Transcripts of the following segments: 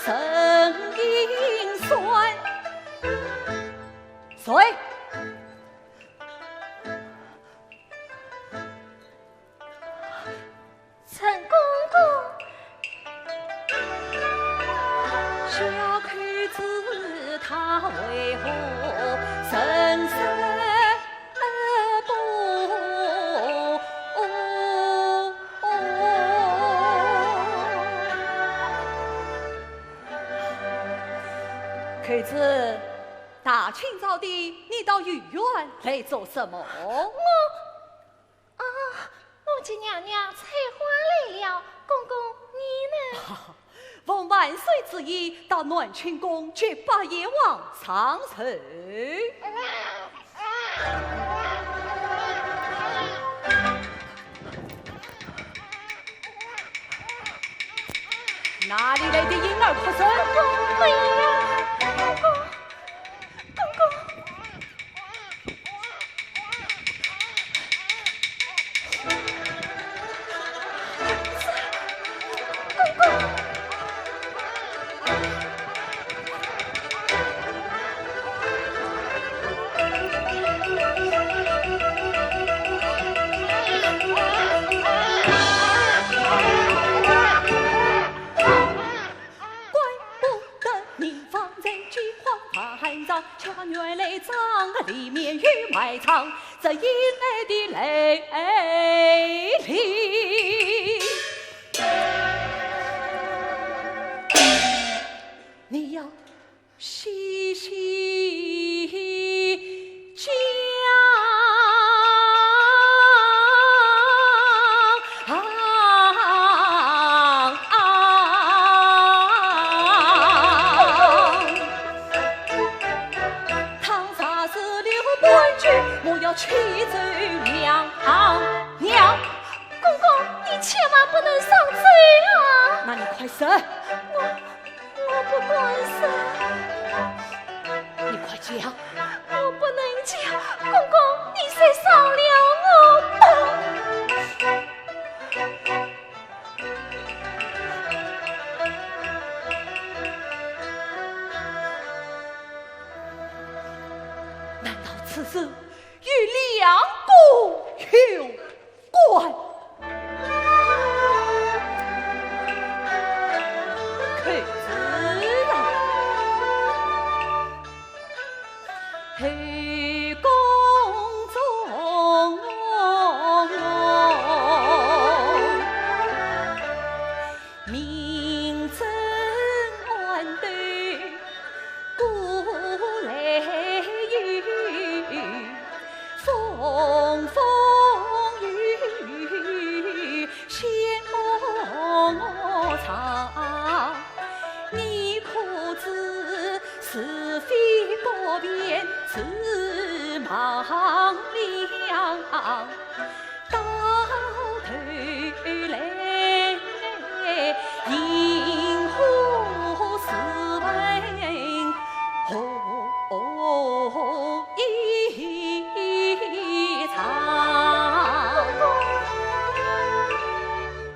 声音酸，谁？陈公公，小女子她为何声声女子，大清早的，你到御苑来做什么？母亲娘娘采花来了，公公你呢？奉万岁之意，到暖清宫接八爷王上车。哪里来的婴儿哭声？没有，公公，公公。家园内脏，里面与埋藏这阴暗的泪里。你要细细讲。我要去走娘娘，公公，你千万不能上嘴啊！那你快说，我不管事，你快讲，我不能讲，公公，你谁伤了我吧？难道此事与两国有关？可知啊，黑宫中明争暗对，古来风风雨雨险藏，你可知是非多变自忙了，到头来因何是问后一场？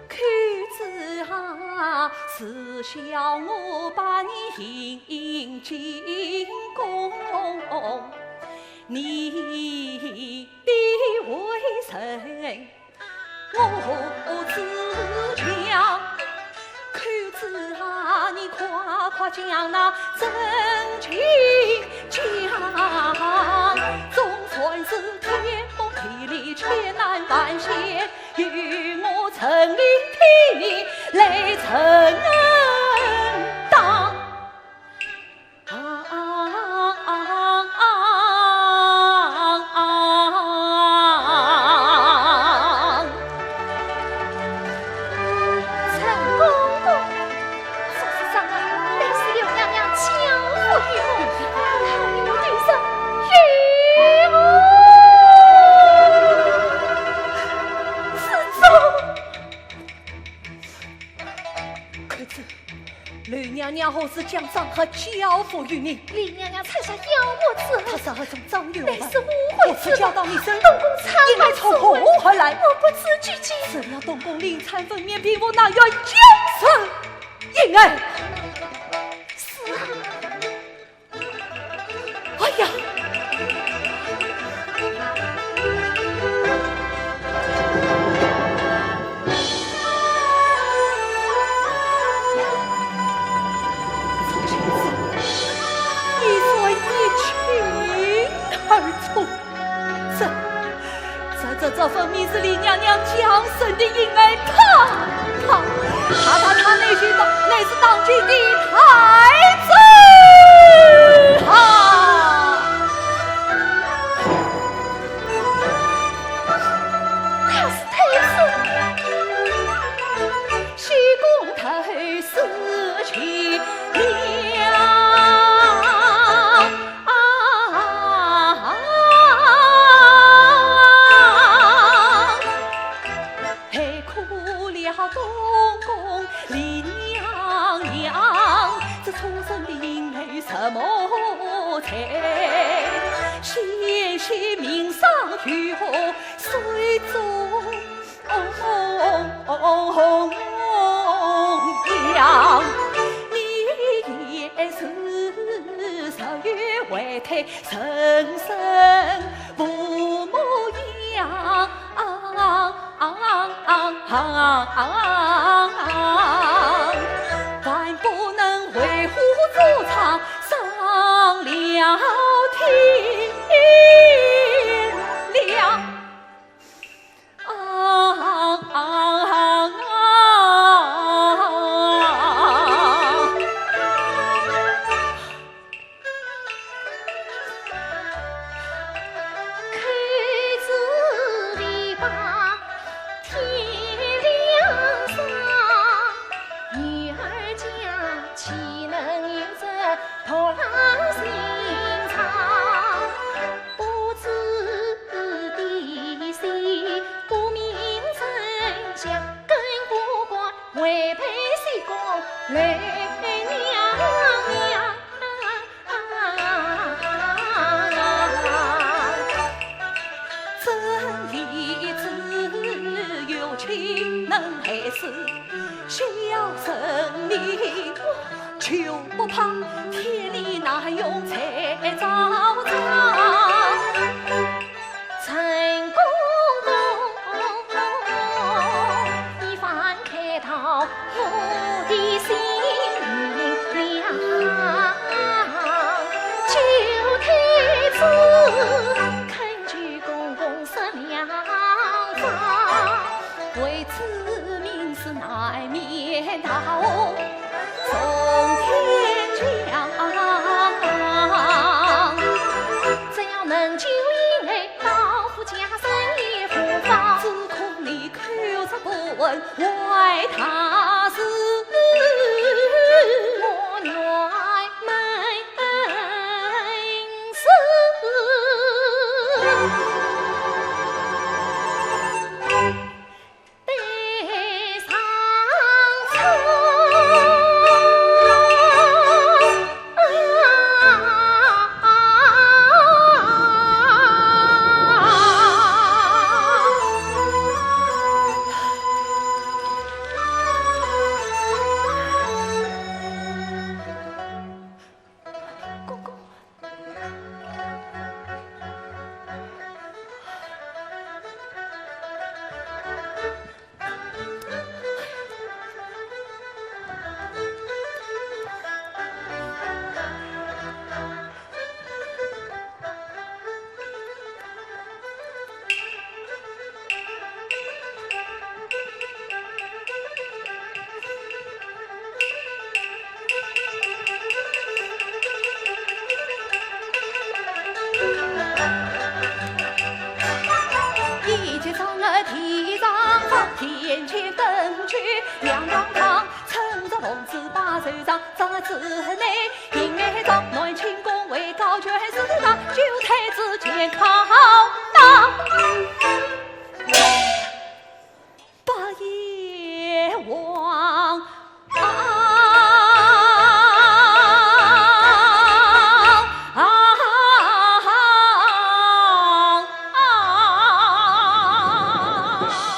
看子啊，是笑我把你迎进宫，你的为臣我自强。看子啊，你夸夸将那真情讲，总算是天崩地裂，千难万险，与我承里替你来承担。何时将账和交付于你？李娘娘才下要我之他后，是何种张流乃们？是误会我是交到你身东宫参应该从何而来？我不知具体。怎料东宫令参分娩比我那冤将士应儿。是啊，哎呀！这分明是李娘娘将生的婴儿，他那是当今的太子他是太子，西宫头死去了。东宫李娘娘，这出生的婴儿什么才？纤细名上如何水中央？你也是十月怀胎，生生父母养。万不能为虎作伥，伤了天良。小生你就不怕天理难容才遭殃。陈公公一番开导我的心凉，旧太子恳求公公设良方，为此民事难免大祸从天降。怎样能救婴儿到夫家生也无妨？只恐你口出不闻，坏他事。我原门事。一见上儿提上方，天前登去亮堂堂，趁着龙子把手掌，长子内应爱长，暖清宫位高权势大，旧太子健康大。八爷王啊。